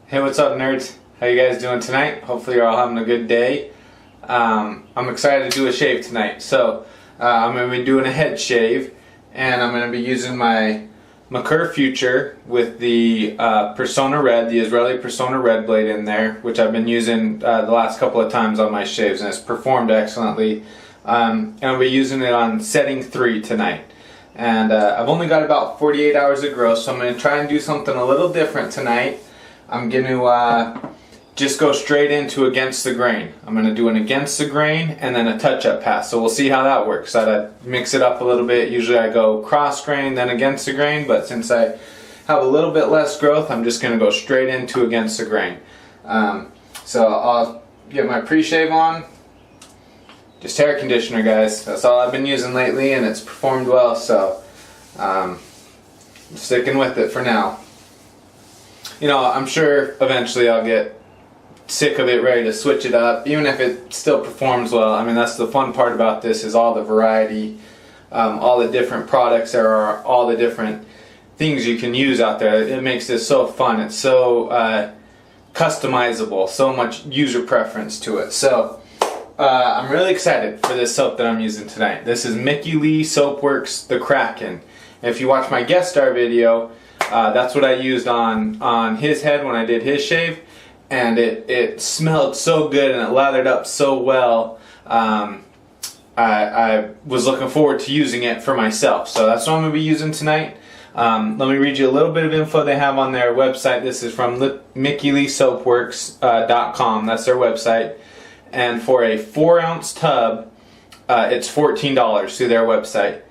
Hey, what's up, nerds? How you guys doing tonight? Hopefully you're all having a good day. I'm excited to do a shave tonight. So I'm going to be doing a head shave, and I'm going to be using my Merkur Futur with the Personna Red, the Israeli Personna Red blade in there, which I've been using the last couple of times on my shaves, and it's performed excellently. And I'll be using it on setting 3 tonight. And I've only got about 48 hours of growth, so I'm going to try and do something a little different tonight. I'm going to just go straight into against the grain. I'm going to do an against the grain and then a touch-up pass. So we'll see how that works. I'd mix it up a little bit. Usually I go cross grain, then against the grain, but since I have a little bit less growth, I'm just going to go straight into against the grain. So I'll get my pre-shave on. Just hair conditioner, guys. That's all I've been using lately, and it's performed well, so I'm sticking with it for now. You know, I'm sure eventually I'll get sick of it, ready to switch it up, even if it still performs well. I mean, that's the fun part about this, is all the variety, all the different products there are, all the different things you can use out there. It makes this so fun. It's so customizable, so much user preference to it. So I'm really excited for this soap that I'm using tonight. This is Mickey Lee Soapworks The Kraken. If you watch my guest star video, that's what I used on his head when I did his shave, and it smelled so good and it lathered up so well. I was looking forward to using it for myself, so that's what I'm going to be using tonight. Let me read you a little bit of info they have on their website. This is from MickeyLeeSoapworks.com. That's their website. And for a 4-ounce tub, it's $14 through their website.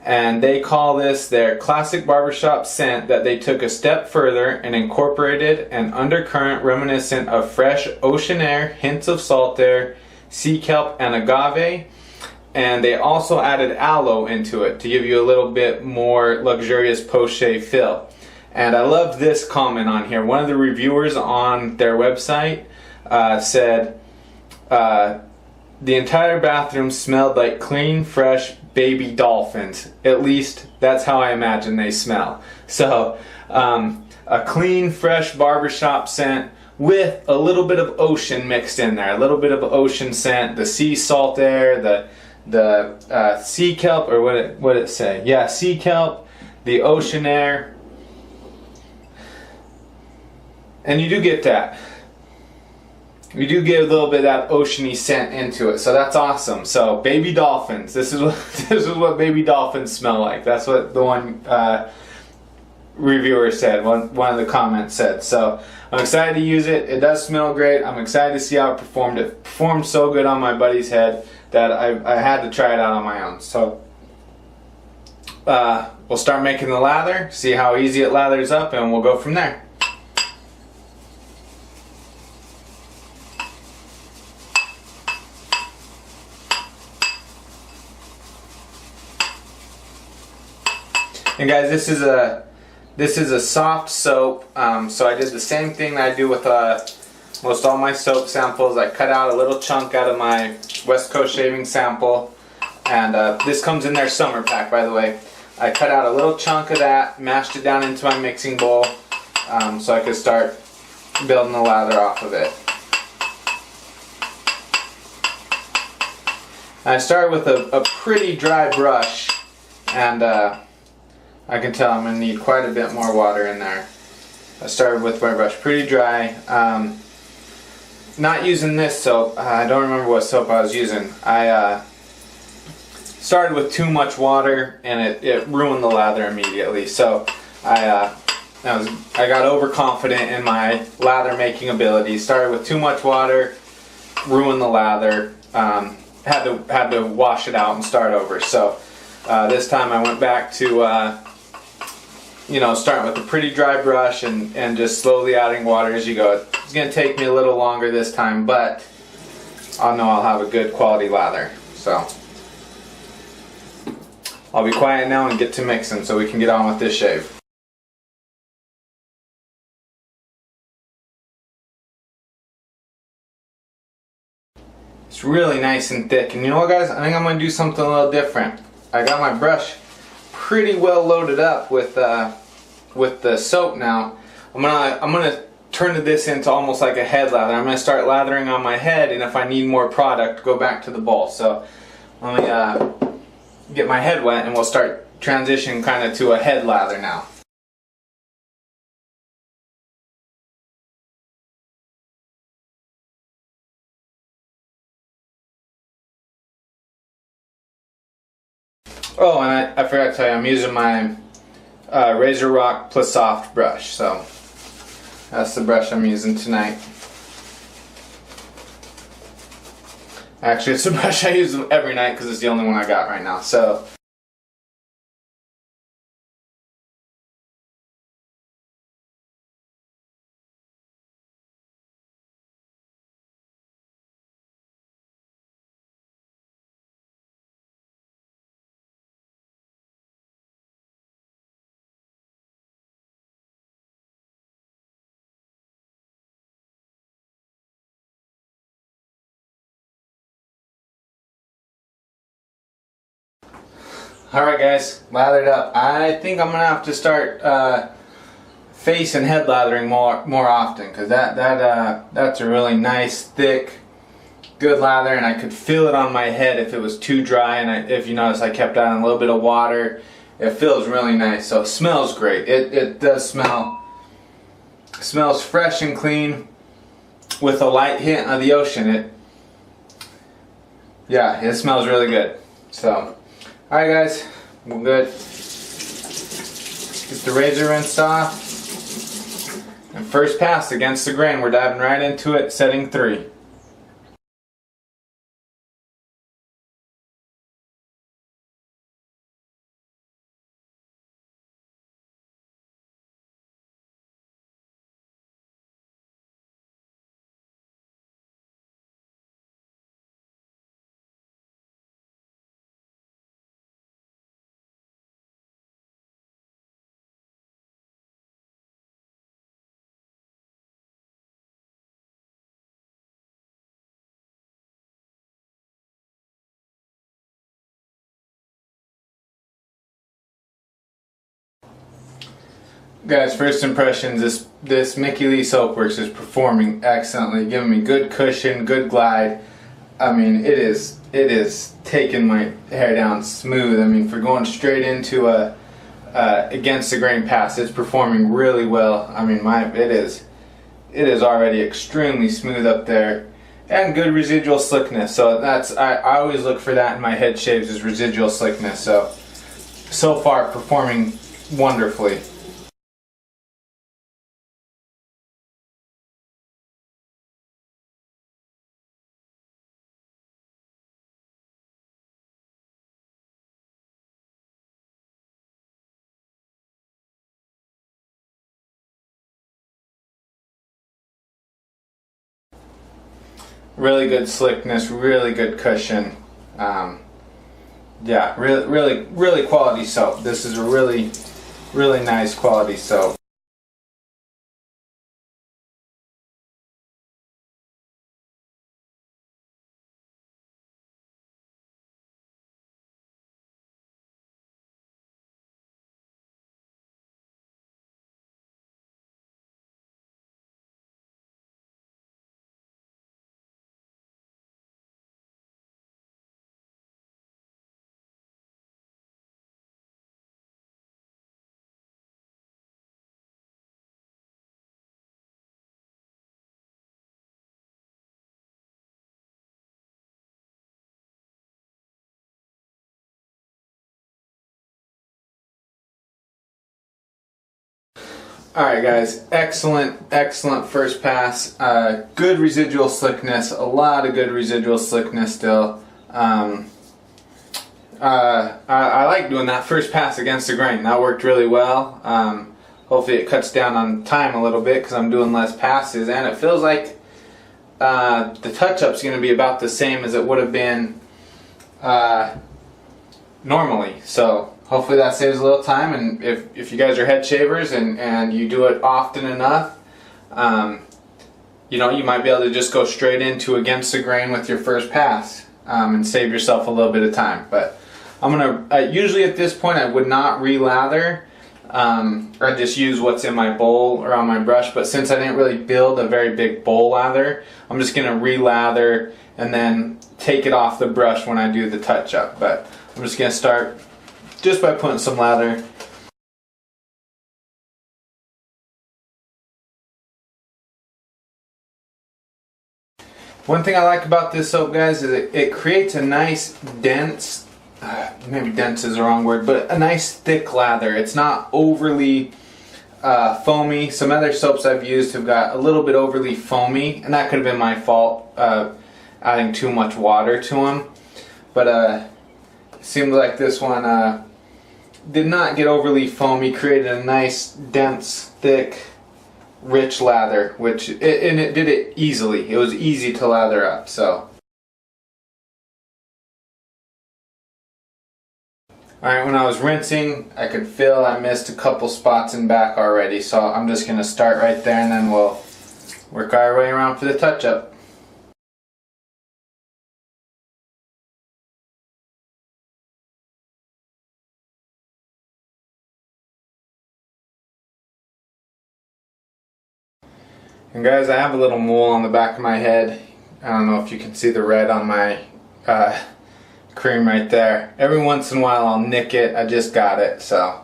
And they call this their classic barbershop scent that they took a step further and incorporated an undercurrent reminiscent of fresh ocean air, hints of salt air, sea kelp, and agave. And they also added aloe into it to give you a little bit more luxurious post-shave feel. And I love this comment on here. One of the reviewers on their website said, the entire bathroom smelled like clean, fresh baby dolphins. At least that's how I imagine they smell. So a clean, fresh barbershop scent with a little bit of ocean mixed in there. A little bit of ocean scent, the sea salt air, the sea kelp, or what did it say? Yeah, sea kelp, the ocean air. And you do get that. We do get a little bit of that oceany scent into it, so that's awesome. So baby dolphins, this is what baby dolphins smell like. That's what the one reviewer said. One of the comments said. So I'm excited to use it. It does smell great. I'm excited to see how it performed. It performed so good on my buddy's head that I had to try it out on my own. So we'll start making the lather, see how easy it lathers up, and we'll go from there. And guys, this is a soft soap, so I did the same thing that I do with most all my soap samples. I cut out a little chunk out of my West Coast shaving sample, and this comes in their summer pack, by the way. I cut out a little chunk of that, mashed it down into my mixing bowl, so I could start building the lather off of it. And I started with a pretty dry brush, and I can tell I'm going to need quite a bit more water in there. I started with my brush pretty dry. Not using this soap. I don't remember what soap I was using. I started with too much water, and it ruined the lather immediately. So I got overconfident in my lather making ability. Started with too much water, ruined the lather. Had to wash it out and start over. So this time I went back to starting with a pretty dry brush and just slowly adding water as you go. It's going to take me a little longer this time, but I'll know I'll have a good quality lather. So I'll be quiet now and get to mixing so we can get on with this shave. It's really nice and thick, and you know what, guys? I think I'm going to do something a little different. I got my brush pretty well loaded up with the soap now. I'm gonna turned this into almost like a head lather. I'm going to start lathering on my head, and if I need more product, go back to the bowl. So let me get my head wet, and we'll start transitioning kind of to a head lather now. Oh, and I forgot to tell you, I'm using my Razor Rock Plus Soft brush. So that's the brush I'm using tonight. Actually, it's the brush I use every night because it's the only one I got right now. So alright guys, lathered up. I think I'm going to have to start face and head lathering more often, because that's a really nice, thick, good lather, and I could feel it on my head if it was too dry, and if you notice I kept adding a little bit of water. It feels really nice, so it smells great. It does smell. It smells fresh and clean with a light hint of the ocean. Yeah, it smells really good. So alright guys, we're good. Get the razor rinsed off. And first pass against the grain, we're diving right into it, setting 3. Guys, first impressions, this Mickey Lee Soapworks is performing excellently, giving me good cushion, good glide. I mean, it is taking my hair down smooth. I mean, for going straight into a against the grain pass, it's performing really well. I mean, it is already extremely smooth up there, and good residual slickness. So I always look for that in my head shaves, is residual slickness. So far performing wonderfully. Really good slickness, really good cushion. Yeah, really quality soap. This is a really nice quality soap. Alright guys, excellent first pass. Good residual slickness, a lot of good residual slickness still. I like doing that first pass against the grain. That worked really well. Hopefully it cuts down on time a little bit because I'm doing less passes, and it feels like the touch-up's going to be about the same as it would have been normally. So hopefully that saves a little time, and if you guys are head shavers and you do it often enough, you know, you might be able to just go straight into against the grain with your first pass and save yourself a little bit of time. But I'm gonna usually at this point I would not re-lather I just use what's in my bowl or on my brush. But since I didn't really build a very big bowl lather, I'm just going to re-lather and then take it off the brush when I do the touch-up. But I'm just going to start just by putting some lather. One thing I like about this soap, guys, is it creates a nice dense, maybe dense is the wrong word, but a nice thick lather. It's not overly foamy. Some other soaps I've used have got a little bit overly foamy, and that could have been my fault, adding too much water to them. But it seemed like this one did not get overly foamy, created a nice, dense, thick, rich lather, and it did it easily. It was easy to lather up. So alright, when I was rinsing, I could feel I missed a couple spots in back already, so I'm just going to start right there and then we'll work our way around for the touch-up. And guys, I have a little mole on the back of my head. I don't know if you can see the red on my cream right there. Every once in a while I'll nick it. I just got it, so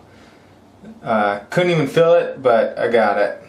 couldn't even feel it, but I got it.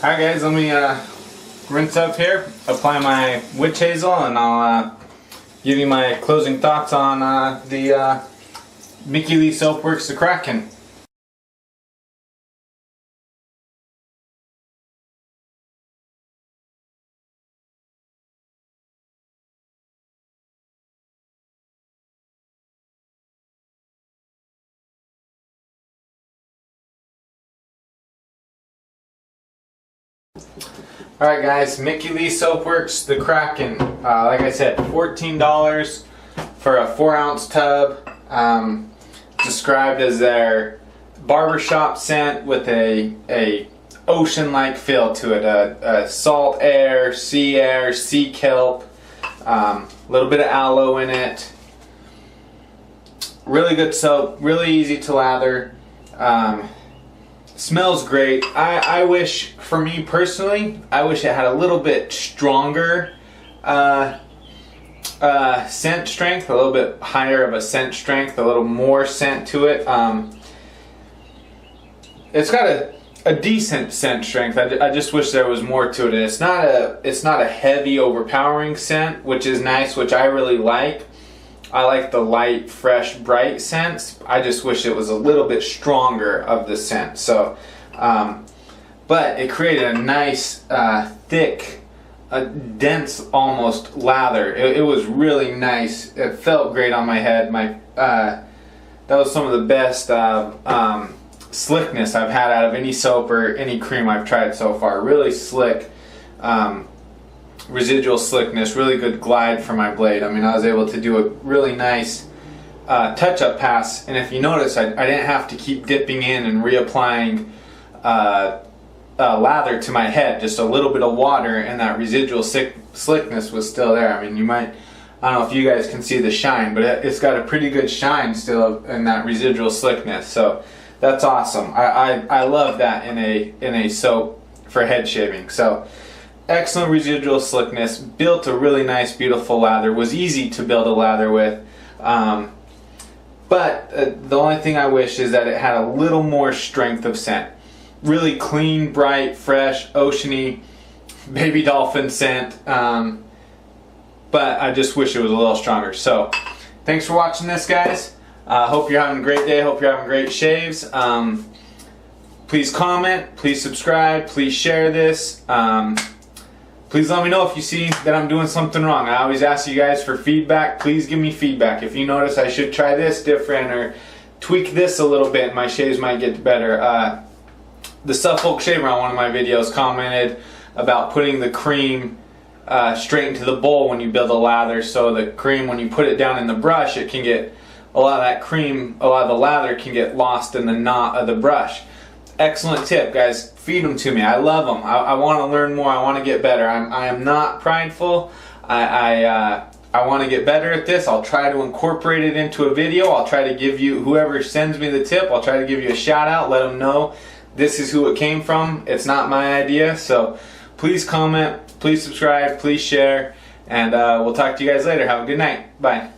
Alright guys, let me rinse up here, apply my witch hazel, and I'll give you my closing thoughts on the Mickey Lee Soapworks The Kraken. Alright guys, Mickey Lee Soapworks The Kraken. Like I said, $14 for a 4-ounce tub. Described as their barbershop scent with a ocean-like feel to it. A salt air, sea kelp, a little bit of aloe in it. Really good soap, really easy to lather. Smells great. I wish, for me personally, I wish it had a little bit stronger scent strength, a little bit higher of a scent strength, a little more scent to it. It's got a decent scent strength. I just wish there was more to it. It's not a heavy, overpowering scent, which is nice, which I really like. I like the light, fresh, bright scents. I just wish it was a little bit stronger of the scent. So, but it created a nice, thick, dense, almost lather. It was really nice. It felt great on my head. That was some of the best slickness I've had out of any soap or any cream I've tried so far. Really slick, residual slickness, really good glide for my blade. I mean, I was able to do a really nice touch-up pass, and if you notice, I didn't have to keep dipping in and reapplying lather to my head. Just a little bit of water, and that residual slickness was still there. I mean, you might, I don't know if you guys can see the shine, but it's got a pretty good shine still in that residual slickness. So that's awesome. I love that in a soap for head shaving. So excellent residual slickness, built a really nice beautiful lather, was easy to build a lather with, but the only thing I wish is that it had a little more strength of scent. Really clean, bright, fresh, oceany, baby dolphin scent, but I just wish it was a little stronger. So thanks for watching this, guys. Hope you're having a great day, hope you're having great shaves. Please comment, please subscribe, please share this. Please let me know if you see that I'm doing something wrong. I always ask you guys for feedback. Please give me feedback. If you notice I should try this different or tweak this a little bit, my shaves might get better. The Suffolk shaver on one of my videos commented about putting the cream straight into the bowl when you build a lather, so the cream, when you put it down in the brush, it can get, a lot of that cream, a lot of the lather can get lost in the knot of the brush. Excellent tip, guys. Feed them to me. I love them. I want to learn more. I want to get better. I am not prideful. I want to get better at this. I'll try to incorporate it into a video. I'll try to give you, whoever sends me the tip, I'll try to give you a shout out. Let them know this is who it came from. It's not my idea. So please comment, please subscribe, please share, and we'll talk to you guys later. Have a good night. Bye.